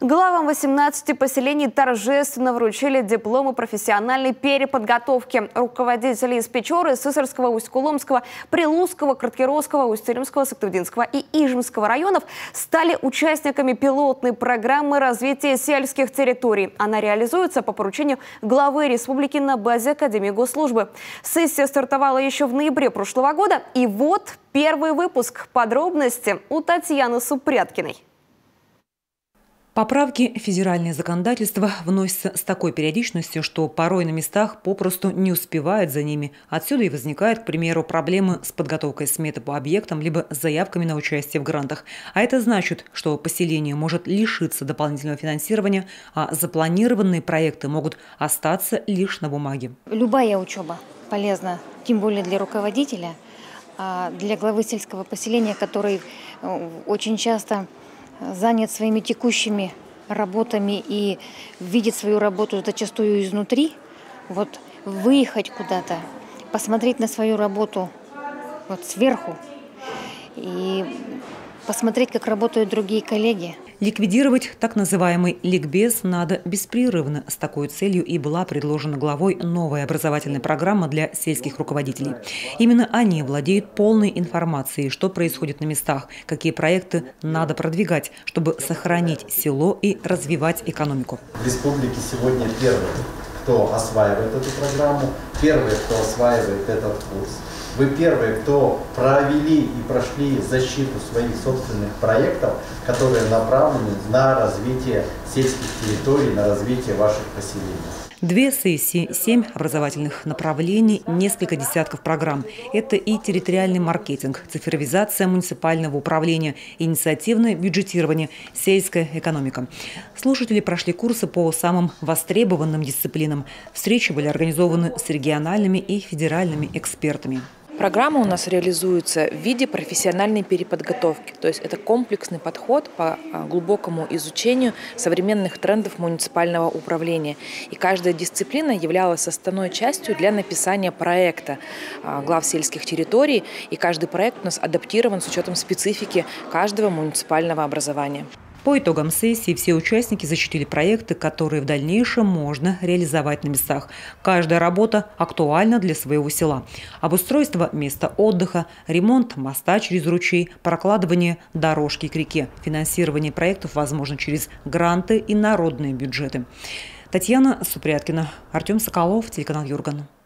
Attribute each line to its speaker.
Speaker 1: Главам 18 поселений торжественно вручили дипломы профессиональной переподготовки. Руководители из Печоры, Сысарского, Усть-Куломского, Прилузского, Краткеровского, Усть-Илимского, Сыктывдинского и Ижемского районов стали участниками пилотной программы развития сельских территорий. Она реализуется по поручению главы республики на базе Академии Госслужбы. Сессия стартовала еще в ноябре прошлого года. И вот первый выпуск. Подробности у Татьяны Супряткиной.
Speaker 2: Поправки в федеральное законодательство вносятся с такой периодичностью, что порой на местах попросту не успевают за ними. Отсюда и возникают, к примеру, проблемы с подготовкой сметы по объектам либо с заявками на участие в грантах. А это значит, что поселение может лишиться дополнительного финансирования, а запланированные проекты могут остаться лишь на бумаге.
Speaker 3: Любая учеба полезна, тем более для руководителя, для главы сельского поселения, который очень часто занят своими текущими работами и видит свою работу зачастую изнутри. Вот выехать куда-то, посмотреть на свою работу вот сверху и посмотреть, как работают другие коллеги.
Speaker 2: Ликвидировать так называемый ликбез надо беспрерывно. С такой целью и была предложена главой новая образовательная программа для сельских руководителей. Именно они владеют полной информацией, что происходит на местах, какие проекты надо продвигать, чтобы сохранить село и развивать экономику.
Speaker 4: В республике сегодня первые, кто осваивает эту программу, первые, кто осваивает этот курс. Вы первые, кто провели и прошли защиту своих собственных проектов, которые направлены на развитие сельских территорий, на развитие ваших поселений.
Speaker 2: 2 сессии, 7 образовательных направлений, несколько десятков программ. Это и территориальный маркетинг, цифровизация муниципального управления, инициативное бюджетирование, сельская экономика. Слушатели прошли курсы по самым востребованным дисциплинам. Встречи были организованы с региональными и федеральными экспертами.
Speaker 5: Программа у нас реализуется в виде профессиональной переподготовки. То есть это комплексный подход по глубокому изучению современных трендов муниципального управления. И каждая дисциплина являлась составной частью для написания проекта глав сельских территорий. И каждый проект у нас адаптирован с учетом специфики каждого муниципального образования.
Speaker 2: По итогам сессии все участники защитили проекты, которые в дальнейшем можно реализовать на местах. Каждая работа актуальна для своего села. Обустройство места отдыха, ремонт моста через ручей, прокладывание дорожки к реке. Финансирование проектов возможно через гранты и народные бюджеты. Татьяна Супряткина, Артем Соколов, телеканал Юрган.